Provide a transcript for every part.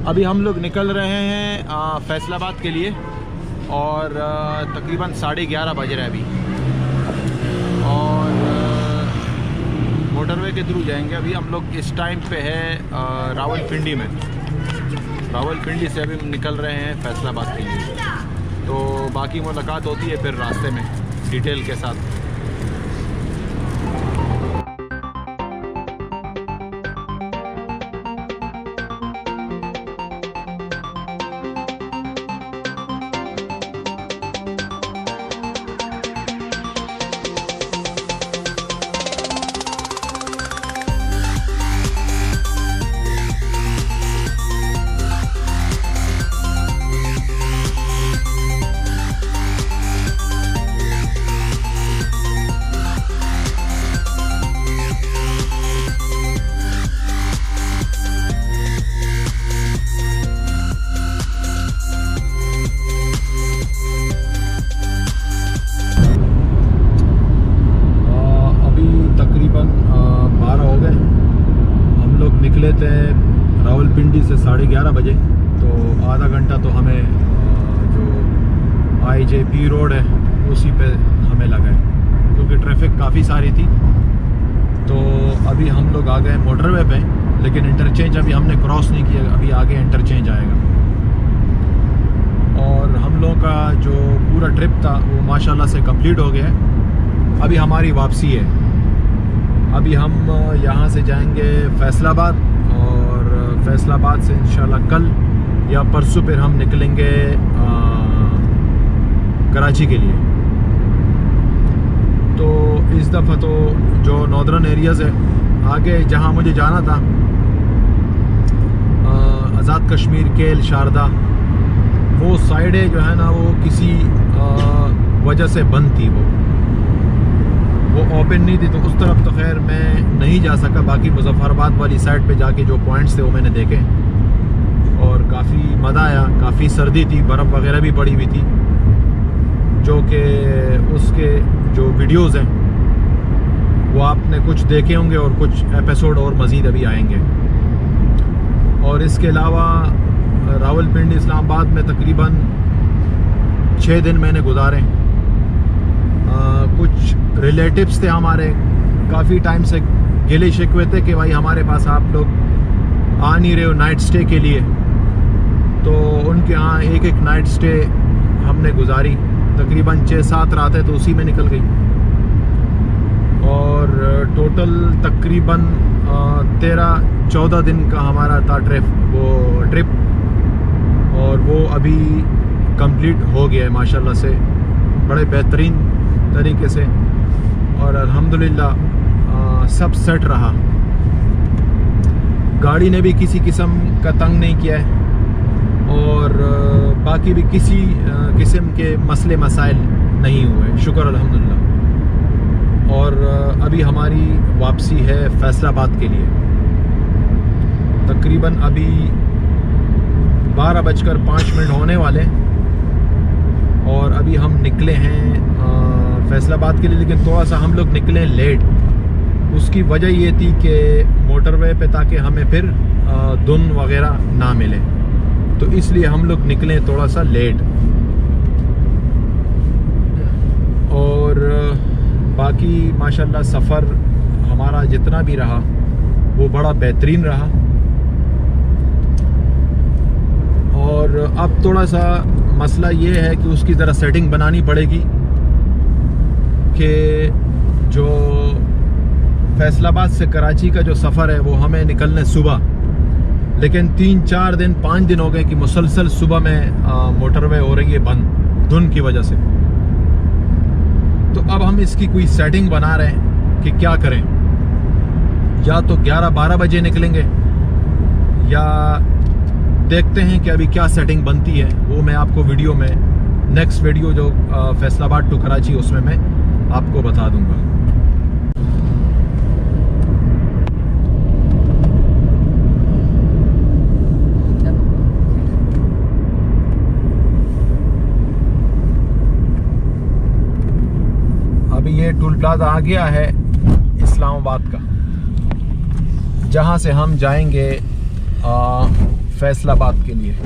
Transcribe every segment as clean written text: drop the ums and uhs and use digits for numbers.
अभी हम लोग निकल रहे हैं फैसलाबाद के लिए और तकरीबन 11:30 बज रहे हैं अभी। और मोटरवे के थ्रू जाएंगे। अभी हम लोग इस टाइम पे है रावलपिंडी में। रावलपिंडी से अभी हम निकल रहे हैं फैसलाबाद के लिए। तो बाकी मुलाकात होती है फिर रास्ते में डिटेल के साथ। निकले थे रावलपिंडी से 11:30 बजे। तो आधा घंटा तो हमें जो IJP रोड है उसी पे हमें लगा है, क्योंकि ट्रैफिक काफ़ी सारी थी। तो अभी हम लोग आ गए मोटरवे पे, लेकिन इंटरचेंज अभी हमने क्रॉस नहीं किया, अभी आगे इंटरचेंज आएगा। और हम लोगों का जो पूरा ट्रिप था वो माशाल्लाह से कंप्लीट हो गया है। अभी हमारी वापसी है। अभी हम यहाँ से जाएंगे फैसलाबाद और फैसलाबाद से इंशाल्लाह कल या परसों फिर हम निकलेंगे कराची के लिए। तो इस दफ़ा तो जो नॉर्दर्न एरियाज़ है आगे जहाँ मुझे जाना था, आज़ाद कश्मीर, केल, शारदा, वो साइडें जो है ना वो किसी वजह से बंद थी, वो ओपन नहीं थी। तो उस तरफ तो खैर मैं नहीं जा सका। बाकी मुजफ्फराबाद वाली साइड पे जाके जो पॉइंट्स थे वो मैंने देखे और काफ़ी मज़ा आया। काफ़ी सर्दी थी, बर्फ़ वगैरह भी पड़ी हुई थी, जो कि उसके जो वीडियोस हैं वो आपने कुछ देखे होंगे और कुछ एपिसोड और मज़ीद अभी आएंगे। और इसके अलावा रावलपिंडी इस्लामाबाद में तकरीबन 6 दिन मैंने गुजारे। कुछ रिलेटिव्स थे हमारे, काफ़ी टाइम से गिले शिकवे थे कि भाई हमारे पास आप लोग आ नहीं रहे हो नाइट स्टे के लिए। तो उनके यहाँ एक नाइट स्टे हमने गुजारी, तकरीबन 6-7 रातें तो उसी में निकल गई। और टोटल तकरीबन 13-14 दिन का हमारा था ट्रिप और वो अभी कंप्लीट हो गया है माशाल्लाह से, बड़े बेहतरीन तरीके से। और अल्हम्दुलिल्लाह सब सेट रहा। गाड़ी ने भी किसी किस्म का तंग नहीं किया है और बाकी भी किसी किस्म के मसले मसाइल नहीं हुए, शुक्र अल्हम्दुलिल्लाह। और अभी हमारी वापसी है फैसलाबाद के लिए। तकरीबन अभी 12:05 होने वाले और अभी हम निकले हैं फैसलाबाद के लिए। लेकिन थोड़ा सा हम लोग निकले लेट। उसकी वजह ये थी कि मोटरवे पे ताकि हमें फिर धुंध वगैरह ना मिले, तो इसलिए हम लोग निकले थोड़ा सा लेट। और बाकी माशाल्लाह सफ़र हमारा जितना भी रहा वो बड़ा बेहतरीन रहा। और अब थोड़ा सा मसला ये है कि उसकी ज़रा सेटिंग बनानी पड़ेगी कि जो फैसलाबाद से कराची का जो सफ़र है वो हमें निकलने सुबह, लेकिन 3-4 दिन 5 दिन हो गए कि मुसलसल सुबह में मोटरवे हो रही है बंद धुंध की वजह से। तो अब हम इसकी कोई सेटिंग बना रहे हैं कि क्या करें, या तो 11-12 बजे निकलेंगे या देखते हैं कि अभी क्या सेटिंग बनती है। वो मैं आपको वीडियो में, नेक्स्ट वीडियो जो फैसलाबाद टू कराची, उसमें मैं आपको बता दूंगा। अभी ये टोल प्लाजा आ गया है इस्लामाबाद का, जहां से हम जाएंगे फैसलाबाद के लिए।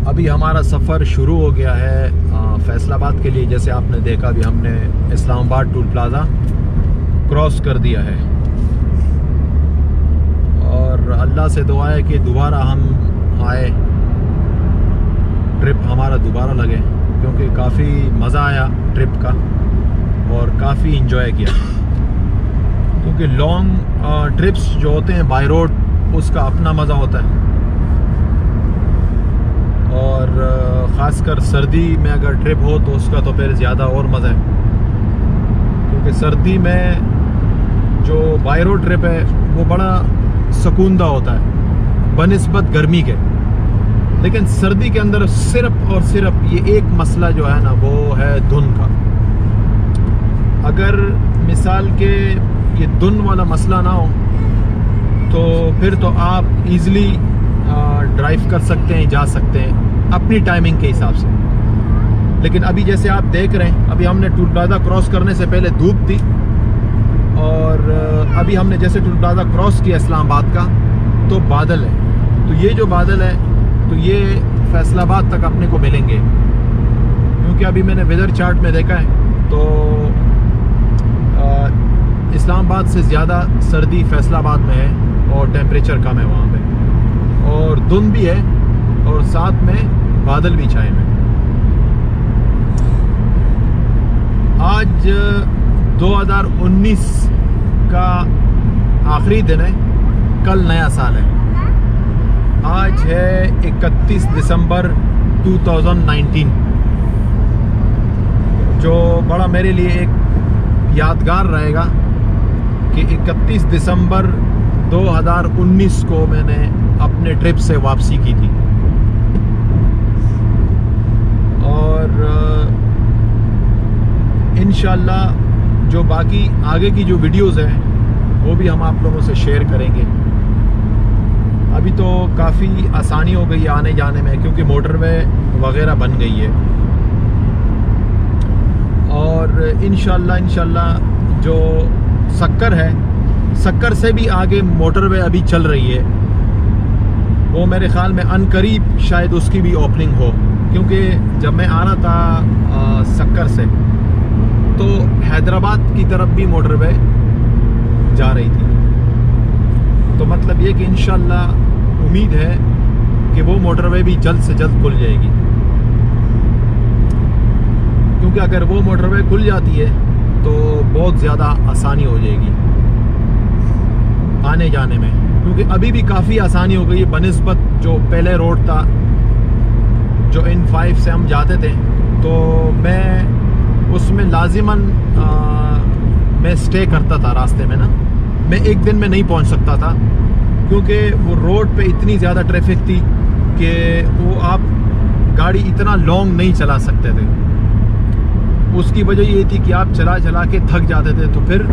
अभी हमारा सफ़र शुरू हो गया है फैसलाबाद के लिए। जैसे आपने देखा, अभी हमने इस्लामाबाद टोल प्लाज़ा क्रॉस कर दिया है और अल्लाह से दुआ है कि दोबारा हम आए, ट्रिप हमारा दोबारा लगे, क्योंकि काफ़ी मज़ा आया ट्रिप का और काफ़ी इंजॉय किया। क्योंकि लॉन्ग ट्रिप्स जो होते हैं बाय रोड, उसका अपना मज़ा होता है। और ख़ासकर सर्दी में अगर ट्रिप हो तो उसका तो फिर ज़्यादा और मज़ा है, क्योंकि सर्दी में जो बाय रोड ट्रिप है वो बड़ा सुकूनदा होता है बनिस्बत गर्मी के। लेकिन सर्दी के अंदर सिर्फ और सिर्फ ये एक मसला जो है ना, वो है धुंध का। अगर मिसाल के ये धुंध वाला मसला ना हो तो फिर तो आप इजीली ड्राइव कर सकते हैं, जा सकते हैं अपनी टाइमिंग के हिसाब से। लेकिन अभी जैसे आप देख रहे हैं, अभी हमने टोल प्लाज़ा क्रॉस करने से पहले धूप थी और अभी हमने जैसे टोल प्लाज़ा क्रॉस किया इस्लामाबाद का तो बादल है। तो ये जो बादल है तो ये फैसलाबाद तक अपने को मिलेंगे, क्योंकि अभी मैंने वेदर चार्ट में देखा है तो इस्लामाबाद से ज़्यादा सर्दी फैसलाबाद में है और टेम्परेचर कम है वहाँ पे, और धुंध भी है और साथ में बादल भी छाए हुए। आज 2019 का आखिरी दिन है, कल नया साल है। आज है 31 दिसंबर 2019, जो बड़ा मेरे लिए एक यादगार रहेगा कि 31 दिसंबर 2019 को मैंने अपने ट्रिप से वापसी की थी। और इंशाल्लाह जो बाकी आगे की जो वीडियोस हैं वो भी हम आप लोगों से शेयर करेंगे। अभी तो काफ़ी आसानी हो गई है आने जाने में, क्योंकि मोटरवे वगैरह बन गई है। और इंशाल्लाह जो सक्कर है, सक्कर से भी आगे मोटरवे अभी चल रही है, वो मेरे ख्याल में अनकरीब शायद उसकी भी ओपनिंग हो। क्योंकि जब मैं आ रहा था सक्कर से तो हैदराबाद की तरफ भी मोटरवे जा रही थी। तो मतलब ये कि इंशाल्लाह उम्मीद है कि वो मोटरवे भी जल्द से जल्द खुल जाएगी, क्योंकि अगर वो मोटरवे खुल जाती है तो बहुत ज़्यादा आसानी हो जाएगी आने जाने में। क्योंकि अभी भी काफ़ी आसानी हो गई है बनिस्बत जो पहले रोड था, जो N5 से हम जाते थे, तो मैं उसमें लाजिमन मैं स्टे करता था रास्ते में ना। मैं एक दिन में नहीं पहुंच सकता था, क्योंकि वो रोड पे इतनी ज़्यादा ट्रैफिक थी कि वो आप गाड़ी इतना लॉन्ग नहीं चला सकते थे। उसकी वजह ये थी कि आप चला चला के थक जाते थे, तो फिर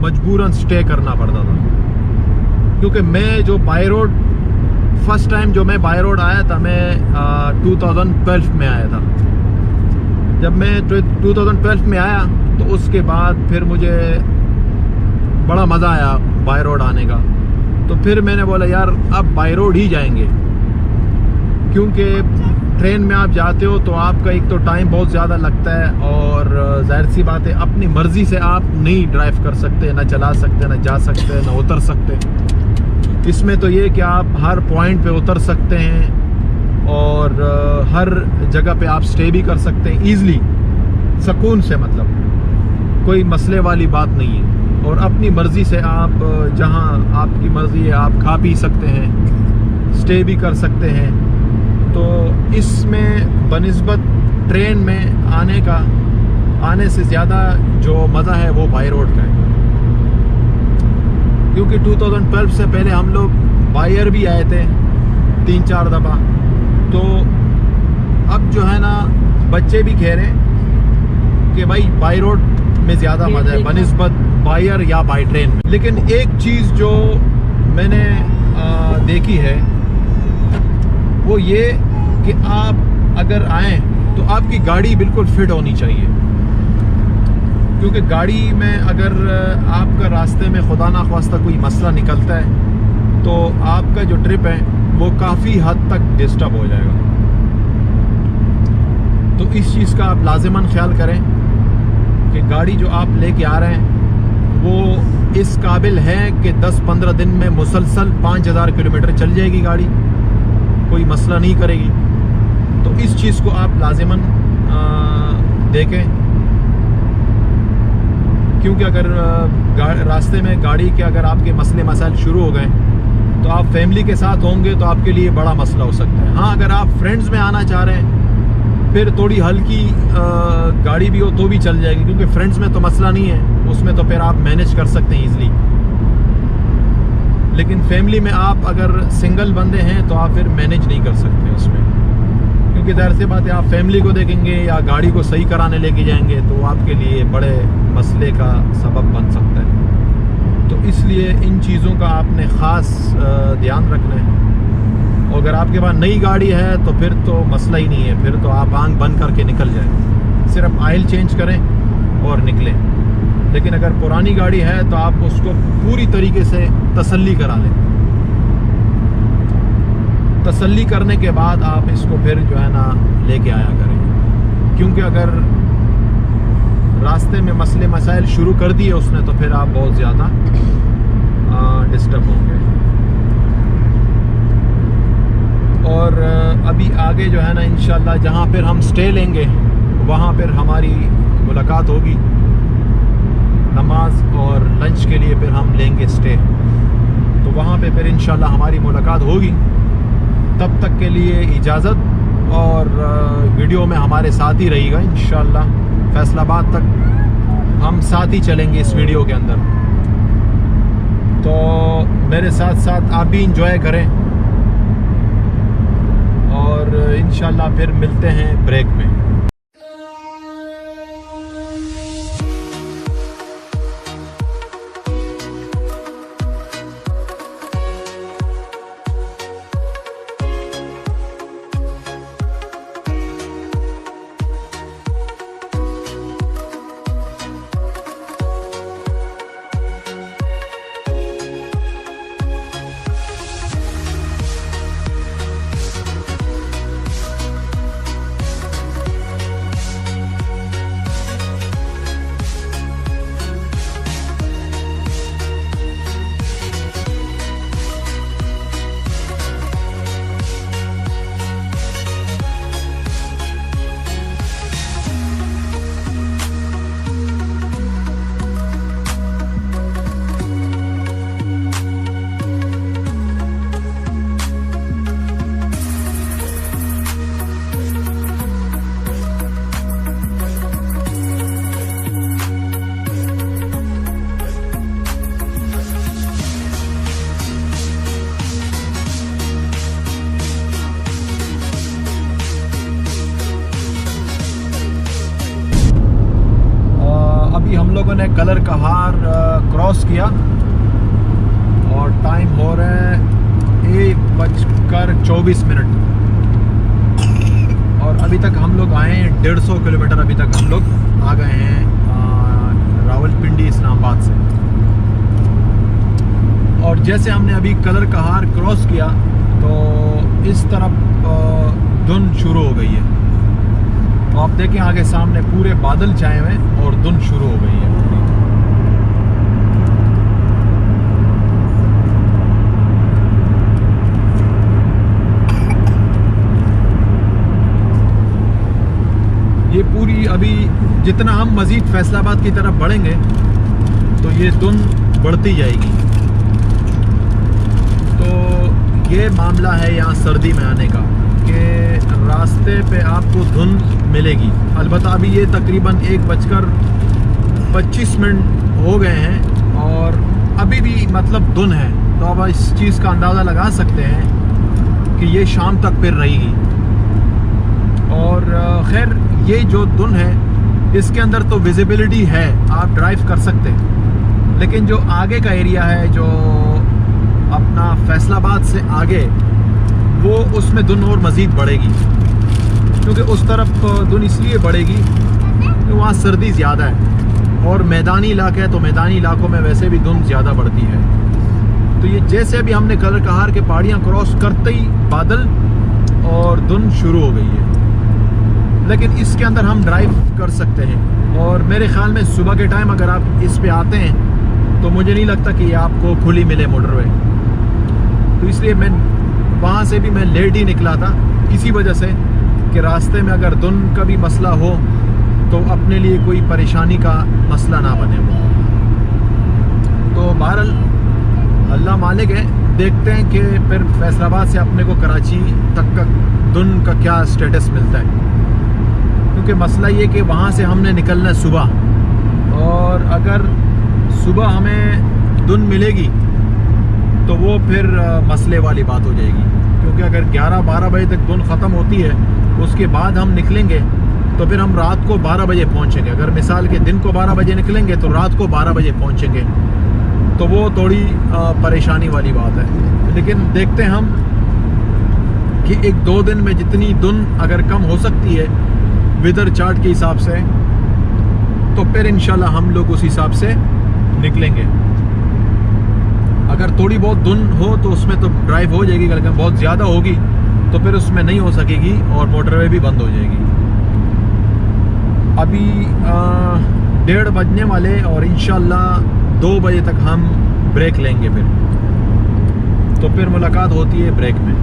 मजबूरन स्टे करना पड़ता था। क्योंकि मैं जो बाय रोड फर्स्ट टाइम जो मैं बाय रोड आया था, मैं 2012 में आया था। जब मैं 2012 में आया तो उसके बाद फिर मुझे बड़ा मज़ा आया बाय रोड आने का। तो फिर मैंने बोला यार अब बाय रोड ही जाएंगे, क्योंकि ट्रेन में आप जाते हो तो आपका एक तो टाइम बहुत ज़्यादा लगता है, और जाहिर सी बात है अपनी मर्ज़ी से आप नहीं ड्राइव कर सकते, ना चला सकते, ना जा सकते, ना उतर सकते। इसमें तो ये कि आप हर पॉइंट पे उतर सकते हैं और हर जगह पे आप स्टे भी कर सकते हैं ईज़िली, सुकून से, मतलब कोई मसले वाली बात नहीं है। और अपनी मर्ज़ी से आप जहां आपकी मर्ज़ी है आप खा पी सकते हैं, स्टे भी कर सकते हैं। तो इसमें बनिस्बत ट्रेन में आने से ज़्यादा जो मज़ा है वो बाय रोड का है। क्योंकि 2012 से पहले हम लोग बाय एयर भी आए थे, 3-4 दफ़ा। तो अब जो है ना बच्चे भी कह रहे हैं कि भाई बाई रोड में ज़्यादा मज़ा है बनिस्बत बाई एयर या बाई ट्रेन। लेकिन एक चीज़ जो मैंने देखी है वो ये कि आप अगर आएँ तो आपकी गाड़ी बिल्कुल फिट होनी चाहिए, क्योंकि गाड़ी में अगर आपका रास्ते में खुदा ना ख्वास्ता कोई मसला निकलता है तो आपका जो ट्रिप है वो काफ़ी हद तक डिस्टर्ब हो जाएगा। तो इस चीज़ का आप लाज़िमन ख्याल करें कि गाड़ी जो आप लेके आ रहे हैं वो इस काबिल है कि 10-15 दिन में मुसलसल 5000 किलोमीटर चल जाएगी गाड़ी, कोई मसला नहीं करेगी। तो इस चीज़ को आप लाज़िमन देखें, क्योंकि अगर रास्ते में गाड़ी के अगर आपके मसले मसाइल शुरू हो गए तो आप फैमिली के साथ होंगे तो आपके लिए बड़ा मसला हो सकता है। हाँ, अगर आप फ्रेंड्स में आना चाह रहे हैं फिर थोड़ी हल्की गाड़ी भी हो तो भी चल जाएगी, क्योंकि फ्रेंड्स में तो मसला नहीं है, उसमें तो फिर आप मैनेज कर सकते हैं ईज़िली। लेकिन फैमिली में आप अगर सिंगल बंदे हैं तो आप फिर मैनेज नहीं कर सकते उसमें, क्योंकि ज़ाहिर सी बात है आप फैमिली को देखेंगे या गाड़ी को सही कराने लेके जाएंगे तो आपके लिए बड़े मसले का सबब बन सकता है। तो इसलिए इन चीज़ों का आपने ख़ास ध्यान रखना है। और अगर आपके पास नई गाड़ी है तो फिर तो मसला ही नहीं है, फिर तो आप आंख बंद करके निकल जाए, सिर्फ ऑयल चेंज करें और निकलें। लेकिन अगर पुरानी गाड़ी है तो आप उसको पूरी तरीके से तसल्ली करा लें। तसल्ली करने के बाद आप इसको फिर जो है ना लेके आया करें, क्योंकि अगर रास्ते में मसले मसाइल शुरू कर दिए उसने तो फिर आप बहुत ज़्यादा डिस्टर्ब होंगे। और अभी आगे जो है ना इंशाल्लाह जहाँ पर हम स्टे लेंगे वहाँ पर हमारी मुलाकात होगी। नमाज और लंच के लिए फिर हम लेंगे स्टे, तो वहाँ पे फिर इंशाल्लाह हमारी मुलाकात होगी। तब तक के लिए इजाज़त, और वीडियो में हमारे साथ ही रहिएगा इंशाल्लाह। फैसलाबाद तक हम साथ ही चलेंगे इस वीडियो के अंदर, तो मेरे साथ साथ आप भी इंजॉय करें। और इंशाल्लाह फिर मिलते हैं ब्रेक में। हम लोगों ने कलर कहार क्रॉस किया और टाइम हो रहा है 1:24। और अभी तक हम लोग आए हैं 150 किलोमीटर। अभी तक हम लोग आ गए हैं रावलपिंडी इस्लामाबाद से। और जैसे हमने अभी कलर कहार क्रॉस किया तो इस तरफ धुंध शुरू हो गई है। तो आप देखें आगे सामने पूरे बादल छाए हुए और धुंध शुरू हो गई है। ये पूरी अभी जितना हम मज़ीद फैसलाबाद की तरफ बढ़ेंगे तो ये धुंध बढ़ती जाएगी। तो ये मामला है यहाँ सर्दी में आने का कि रास्ते पे आपको धुंध मिलेगी। अलबत्ता अभी ये तकरीबन 1:25 हो गए हैं और अभी भी मतलब धुंध है। तो अब इस चीज़ का अंदाज़ा लगा सकते हैं कि ये शाम तक फिर रहेगी। और खैर ये जो धुन है इसके अंदर तो विजिबिलिटी है, आप ड्राइव कर सकते हैं, लेकिन जो आगे का एरिया है, जो अपना फैसलाबाद से आगे, वो उसमें धुन और मज़ीद बढ़ेगी, क्योंकि उस तरफ धुन इसलिए बढ़ेगी कि वहाँ सर्दी ज़्यादा है और मैदानी इलाका है, तो मैदानी इलाकों में वैसे भी धुन ज़्यादा बढ़ती है। तो ये जैसे अभी हमने कलर कहार के पहाड़ियाँ क्रॉस करते ही बादल और धुन शुरू हो गई है, लेकिन इसके अंदर हम ड्राइव कर सकते हैं। और मेरे ख्याल में सुबह के टाइम अगर आप इस पे आते हैं तो मुझे नहीं लगता कि आपको खुली मिले मोटरवे, तो इसलिए मैं वहाँ से भी मैं लेट ही निकला था, इसी वजह से कि रास्ते में अगर धुन का भी मसला हो तो अपने लिए कोई परेशानी का मसला ना बने वो। तो बहरहाल अल्लाह मालिक है, देखते हैं कि फिर फैसलाबाद से अपने को कराची तक का धुन का क्या स्टेटस मिलता है, क्योंकि मसला ये कि वहाँ से हमने निकलना है सुबह, और अगर सुबह हमें धुन मिलेगी तो वो फिर मसले वाली बात हो जाएगी, क्योंकि अगर 11-12 बजे तक धुन ख़त्म होती है उसके बाद हम निकलेंगे तो फिर हम रात को 12 बजे पहुँचेंगे। अगर मिसाल के दिन को 12 बजे निकलेंगे तो रात को 12 बजे पहुँचेंगे, तो वो थोड़ी परेशानी वाली बात है। लेकिन देखते हैं हम कि 1-2 दिन में जितनी धुन अगर कम हो सकती है वेदर चार्ट के हिसाब से, तो फिर इंशाल्लाह हम लोग उस हिसाब से निकलेंगे। अगर थोड़ी बहुत धुन हो तो उसमें तो ड्राइव हो जाएगी, लेकिन बहुत ज़्यादा होगी तो फिर उसमें नहीं हो सकेगी और मोटरवे भी बंद हो जाएगी। अभी 1:30 बजने वाले और इंशाल्लाह 2 बजे तक हम ब्रेक लेंगे, तो फिर मुलाकात होती है ब्रेक में।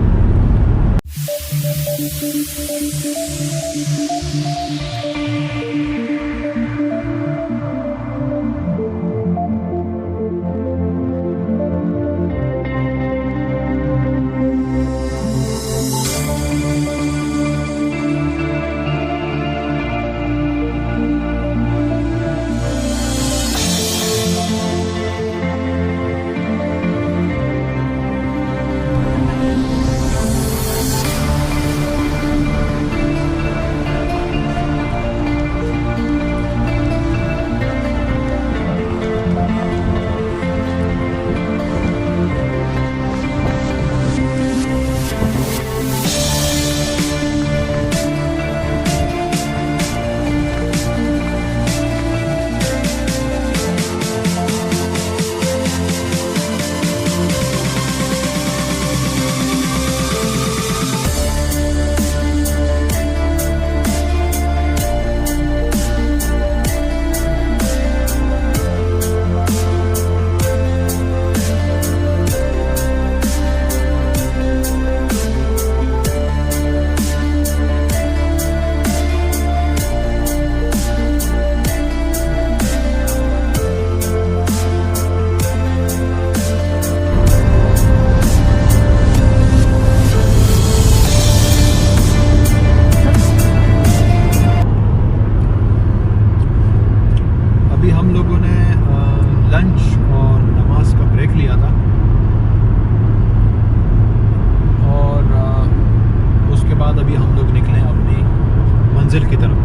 मंजिल की तरफ।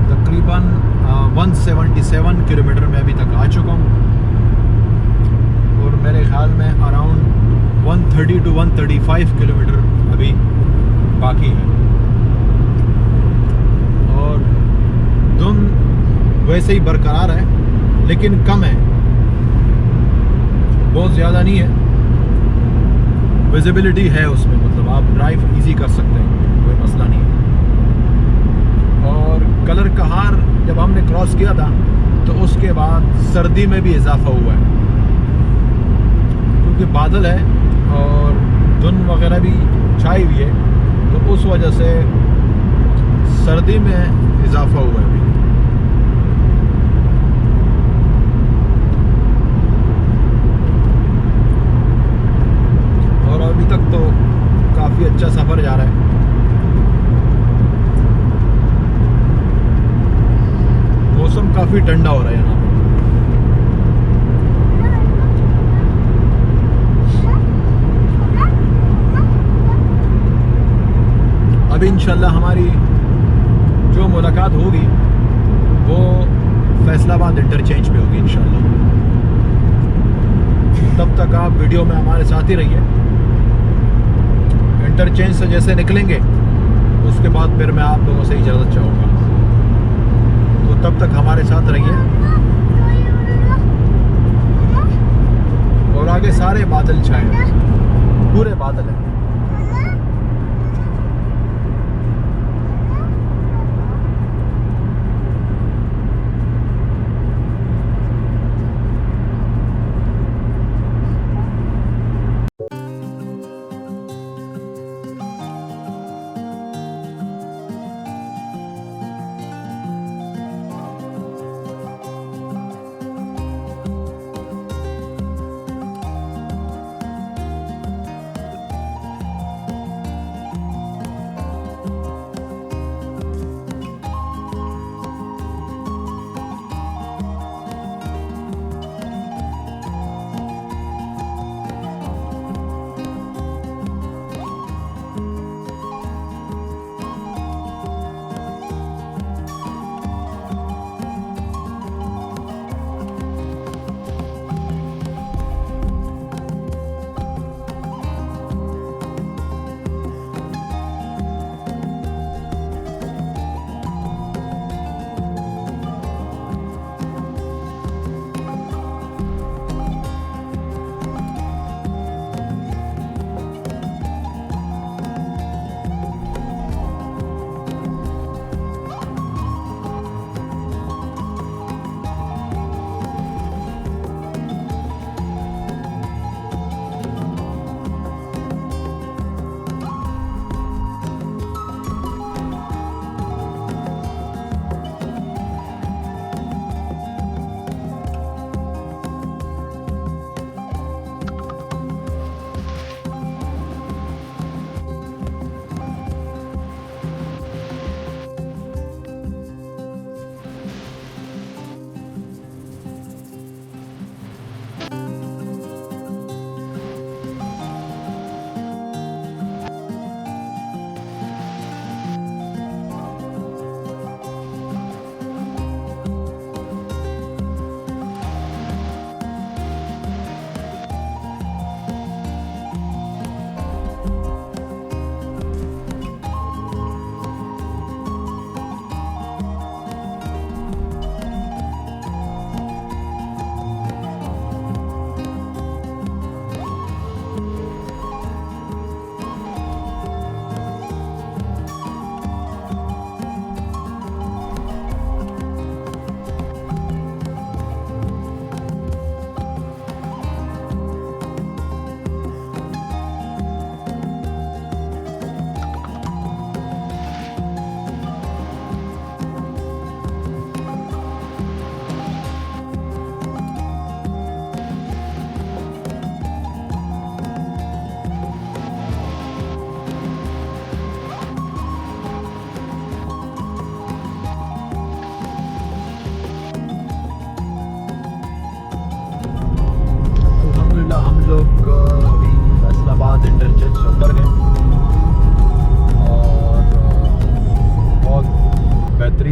तकरीबन 177 किलोमीटर मैं अभी तक आ चुका हूँ और मेरे ख्याल में अराउंड 130 to 135 किलोमीटर अभी बाकी है। और धुंध वैसे ही बरकरार है लेकिन कम है, बहुत ज़्यादा नहीं है। विजिबिलिटी है उसमें, मतलब आप ड्राइव इजी कर सकते हैं, कोई मसला नहीं है। और कलर कहार जब हमने क्रॉस किया था तो उसके बाद सर्दी में भी इजाफा हुआ है, क्योंकि बादल है और धुंध वगैरह भी छाई हुई है, तो उस वजह से सर्दी में इजाफा हुआ है अभी। और अभी तक तो काफ़ी अच्छा सफ़र जा रहा है। मौसम काफ़ी ठंडा हो रहा है यहाँ पर। अभी इंशाल्लाह हमारी जो मुलाकात होगी वो फैसलाबाद इंटरचेंज पे होगी इंशाल्लाह। तब तक आप वीडियो में हमारे साथ ही रहिए। इंटरचेंज से जैसे निकलेंगे उसके बाद फिर मैं आप लोगों से इजाज़त चाहूँगा, तो तब तक हमारे साथ रहिए। और आगे सारे बादल छाए हैं, पूरे बादल हैं।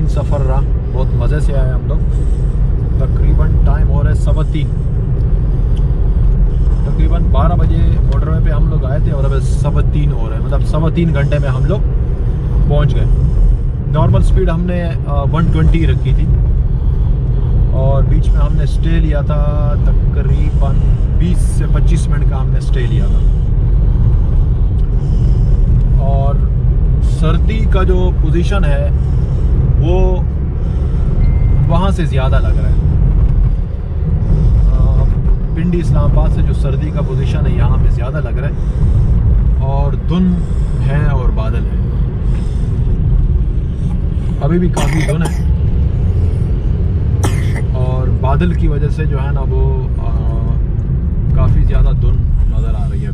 सफ़र रहा, बहुत मज़े से आए हम लोग। तकरीबन टाइम हो रहा है 3:15, तकरीबन 12 बजे मोटरवे पे हम लोग आए थे और अब 3:15 हो रहे हैं, मतलब 3.25 घंटे में हम लोग पहुंच गए। नॉर्मल स्पीड हमने 120 रखी थी और बीच में हमने स्टे लिया था, तकरीबन 20 से 25 मिनट का हमने स्टे लिया था। और सर्दी का जो पोजीशन है वो वहाँ से ज़्यादा लग रहा है। पिंडी इस्लामाबाद से जो सर्दी का पोजीशन है यहाँ पे ज़्यादा लग रहा है और धुंध है और बादल है, अभी भी काफ़ी धुंध है और बादल की वजह से जो है ना वो काफ़ी ज़्यादा धुंध नज़र आ रही है।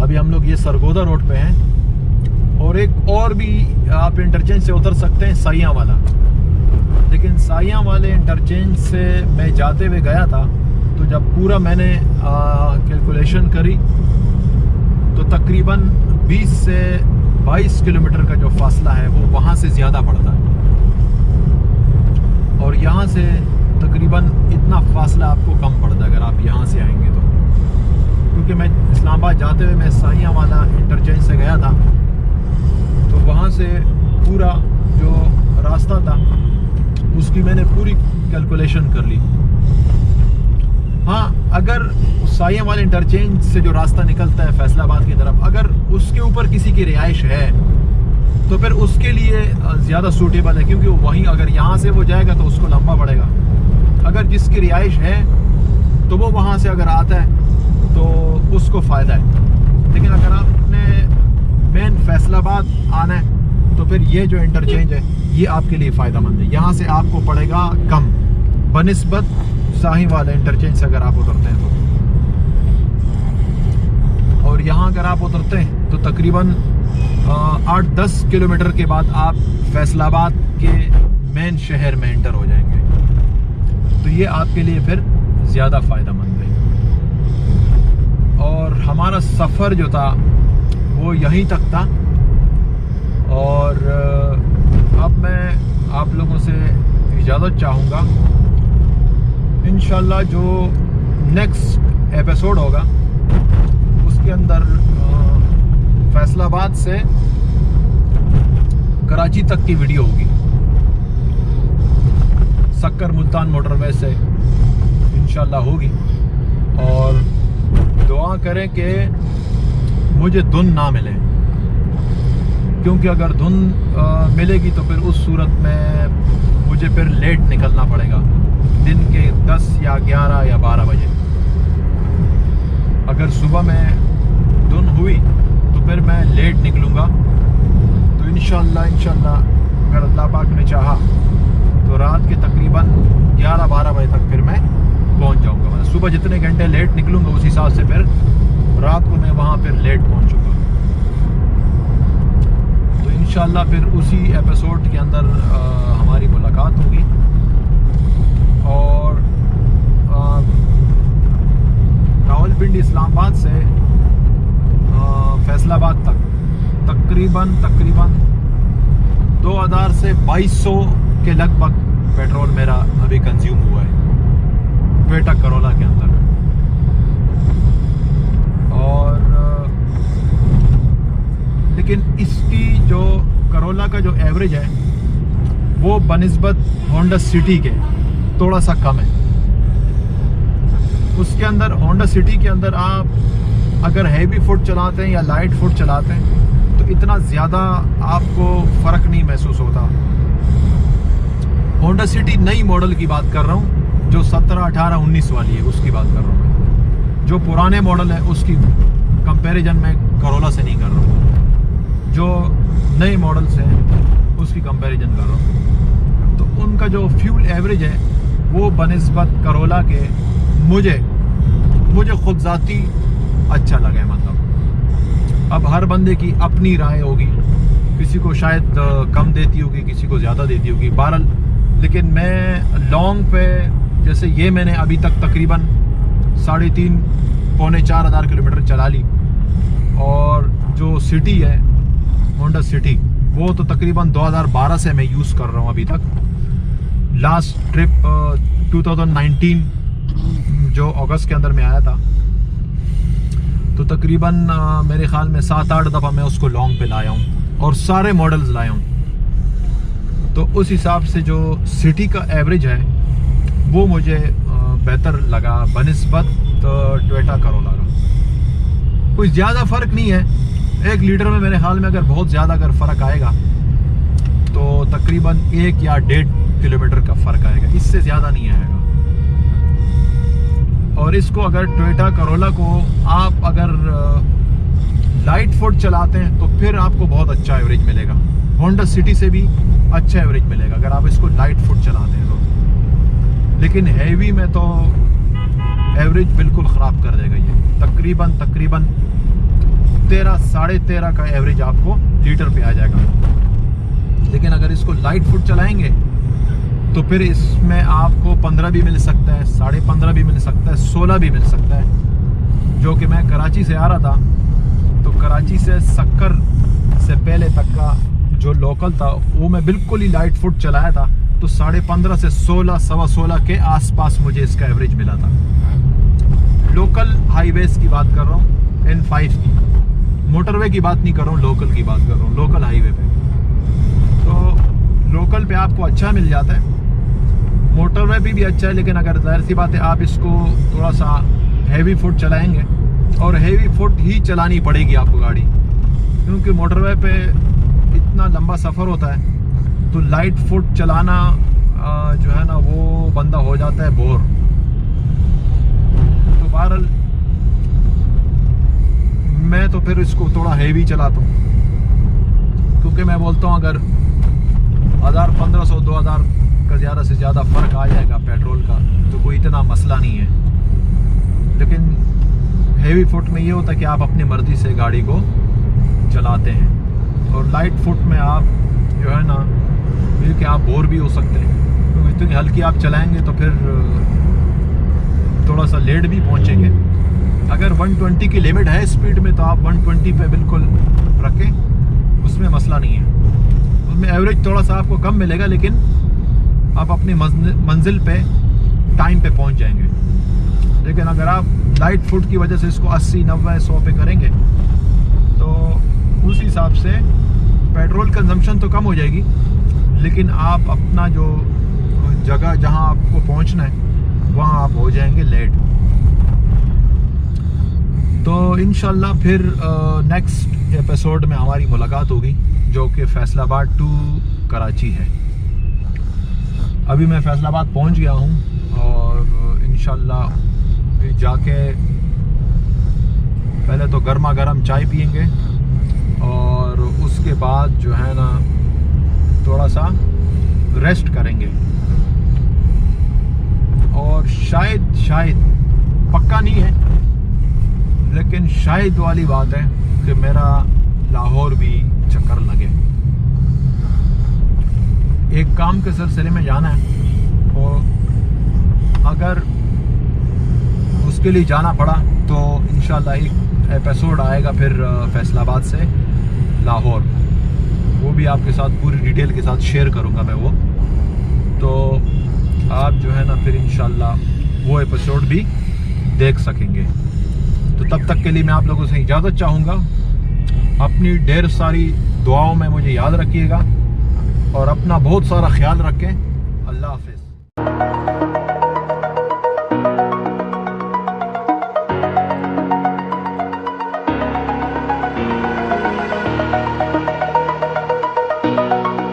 अभी हम लोग ये सरगोदा रोड पे हैं और एक और भी आप इंटरचेंज से उतर सकते हैं साइयां वाला, लेकिन साइयां वाले इंटरचेंज से मैं जाते हुए गया था तो जब पूरा मैंने कैलकुलेशन करी तो तकरीबन 20 से 22 किलोमीटर का जो फासला है वो वहाँ से ज़्यादा पड़ता है, और यहाँ से तकरीबन इतना फासला आपको कम पड़ता है अगर आप यहाँ से आएंगे तो। क्योंकि मैं इस्लामाबाद जाते हुए मैं साहिया वाला इंटरचेंज से गया था, तो वहाँ से पूरा जो रास्ता था उसकी मैंने पूरी कैलकुलेशन कर ली। हाँ, अगर साहिया वाले इंटरचेंज से जो रास्ता निकलता है फैसलाबाद की तरफ, अगर उसके ऊपर किसी की रिहाइश है तो फिर उसके लिए ज़्यादा सूटेबल है, क्योंकि वहीं अगर यहाँ से वो जाएगा तो उसको लंबा पड़ेगा। अगर जिसकी रिहाइश है तो वो वहाँ से अगर आता है तो उसको फ़ायदा है। लेकिन अगर आपने मेन फैसलाबाद आना है तो फिर ये जो इंटरचेंज है ये आपके लिए फ़ायदेमंद है। यहाँ से आपको पड़ेगा कम बनिस्बत साही वाले इंटरचेंज से अगर आप उतरते हैं तो। और यहाँ अगर आप उतरते हैं तो तकरीबन 8-10 किलोमीटर के बाद आप फैसलाबाद के मेन शहर में एंटर हो जाएंगे, तो ये आपके लिए फिर ज़्यादा फ़ायदेमंद है। और हमारा सफ़र जो था वो यहीं तक था, और अब मैं आप लोगों से इजाज़त चाहूँगा। इंशाल्लाह जो नेक्स्ट एपिसोड होगा उसके अंदर फैसलाबाद से कराची तक की वीडियो होगी, सक्कर मुल्तान मोटरवे से इंशाल्लाह होगी। और दुआ करें कि मुझे धुन ना मिले, क्योंकि अगर धुन मिलेगी तो फिर उस सूरत में मुझे फिर लेट निकलना पड़ेगा दिन के 10 या 11 या 12 बजे। अगर सुबह में धुन हुई तो फिर मैं लेट निकलूँगा। तो इंशाल्लाह अगर अल्लाह पाक ने चाहा तो रात के तकरीबन 11-12 बजे तक फिर मैं पहुंच जाऊंगा। मतलब सुबह जितने घंटे लेट निकलूँगा उस हिसाब से फिर रात को मैं वहाँ फिर लेट पहुँचूँगा। तो इंशाल्लाह फिर उसी एपिसोड के अंदर हमारी मुलाकात होगी। और रावलपिंडी इस्लामाबाद से फैसलाबाद तक तकरीबन 2000 से 2200 के लगभग पेट्रोल मेरा अभी कंज्यूम हुआ है टोयोटा करोला के अंदर। और लेकिन इसकी जो करोला का जो एवरेज है वो बनिस्बत होंडा सिटी के थोड़ा सा कम है। उसके अंदर होंडा सिटी के अंदर आप अगर हैवी फुट चलाते हैं या लाइट फुट चलाते हैं तो इतना ज़्यादा आपको फ़र्क नहीं महसूस होता। होंडा सिटी नई मॉडल की बात कर रहा हूँ, जो 17, 18, 19 वाली है उसकी बात कर रहा हूँ। जो पुराने मॉडल है उसकी कंपैरिजन में करोला से नहीं कर रहा हूँ, जो नए मॉडल्स हैं उसकी कंपैरिजन कर रहा हूँ। तो उनका जो फ्यूल एवरेज है वो बनिस्बत करोला के मुझे खुद ज़ाती अच्छा लगा है। मतलब अब हर बंदे की अपनी राय होगी, किसी को शायद कम देती होगी, किसी को ज़्यादा देती होगी। बहरहाल लेकिन मैं लॉन्ग पे जैसे ये मैंने अभी तक तकरीबन 3,500-4 हज़ार किलोमीटर चला ली। और जो सिटी है होंडा सिटी वो तो तकरीबन 2012 से मैं यूज़ कर रहा हूँ अभी तक। लास्ट ट्रिप 2019 जो अगस्त के अंदर में आया था, तो तकरीबन मेरे ख्याल में 7-8 दफ़ा मैं उसको लॉन्ग पे लाया हूँ और सारे मॉडल्स लाया हूँ। तो उस हिसाब से जो सिटी का एवरेज है वो मुझे बेहतर लगा बनिस्बत टोयोटा करोला का। कोई ज़्यादा फ़र्क नहीं है, 1 लीटर में मेरे ख्याल में अगर बहुत ज़्यादा अगर फ़र्क आएगा तो तकरीबन 1 या 1.5 किलोमीटर का फ़र्क आएगा, इससे ज़्यादा नहीं आएगा। और इसको अगर टोयोटा करोला को आप अगर लाइट फुट चलाते हैं तो फिर आपको बहुत अच्छा एवरेज मिलेगा। होंडा सिटी से भी अच्छा एवरेज मिलेगा अगर आप इसको लाइट फुट चलाते हैं तो। लेकिन हैवी में तो एवरेज बिल्कुल ख़राब कर देगा ये। तकरीबन 13, 13.5 का एवरेज आपको लीटर पे आ जाएगा। लेकिन अगर इसको लाइट फुट चलाएंगे तो फिर इसमें आपको 15 भी मिल सकता है, 15.5 भी मिल सकता है, 16 भी मिल सकता है। जो कि मैं कराची से आ रहा था तो कराची से सक्कर से पहले तक का जो लोकल था वो मैं बिल्कुल ही लाइट फुट चलाया था, तो 15.5 से 16, सवा 16 के आसपास मुझे इसका एवरेज मिला था। लोकल हाईवेज की बात कर रहा हूँ, N5 की, मोटरवे की बात नहीं कर रहा हूँ, लोकल की बात कर रहा हूँ, लोकल हाईवे पे। तो लोकल पे आपको अच्छा मिल जाता है, मोटरवे भी अच्छा है, लेकिन अगर जाहिर सी बात है आप इसको थोड़ा सा हैवी फुट चलाएंगे, और हैवी फुट ही चलानी पड़ेगी आपको गाड़ी, क्योंकि मोटरवे पे इतना लंबा सफ़र होता है, तो लाइट फुट चलाना जो है ना वो बंदा हो जाता है बोर। तो बहरहाल मैं तो फिर इसको थोड़ा हैवी चलाता हूँ, क्योंकि मैं बोलता हूँ अगर 1000, 1500, 2000 का ज़्यादा से ज़्यादा फ़र्क आ जाएगा पेट्रोल का तो कोई इतना मसला नहीं है। लेकिन हैवी फुट में ये होता है कि आप अपनी मर्ज़ी से गाड़ी को चलाते हैं, और लाइट फुट में आप जो है ना कि आप बोर भी हो सकते हैं, क्योंकि इतनी हल्की आप चलाएंगे तो फिर थोड़ा सा लेट भी पहुंचेंगे। अगर 120 की लिमिट है स्पीड में तो आप 120 पे बिल्कुल रखें, उसमें मसला नहीं है, उसमें एवरेज थोड़ा सा आपको कम मिलेगा, लेकिन आप अपनी मंजिल पे टाइम पे पहुंच जाएंगे। लेकिन अगर आप लाइट फुट की वजह से इसको 80, 90, 100 पे करेंगे तो उस हिसाब से पेट्रोल कंजम्पशन तो कम हो जाएगी, लेकिन आप अपना जो जगह जहां आपको पहुंचना है वहां आप हो जाएंगे लेट। तो इंशाल्लाह फिर नेक्स्ट एपिसोड में हमारी मुलाकात होगी, जो कि फैसलाबाद टू कराची है। अभी मैं फैसलाबाद पहुंच गया हूं, और इंशाल्लाह फिर जाके पहले तो गर्मा गर्म चाय पियेंगे, और उसके बाद जो है ना थोड़ा सा रेस्ट करेंगे, और शायद पक्का नहीं है, लेकिन शायद वाली बात है कि मेरा लाहौर भी चक्कर लगे। एक काम के सिलसिले में जाना है, और अगर उसके लिए जाना पड़ा तो इंशाल्लाह एक एपिसोड आएगा फिर फैसलाबाद से लाहौर, वो भी आपके साथ पूरी डिटेल के साथ शेयर करूंगा मैं वो। तो आप जो है ना फिर इंशाल्लाह वो एपिसोड भी देख सकेंगे। तो तब तक के लिए मैं आप लोगों से इजाज़त चाहूँगा। अपनी ढेर सारी दुआओं में मुझे याद रखिएगा, और अपना बहुत सारा ख्याल रखें। अल्लाह हाफिज़।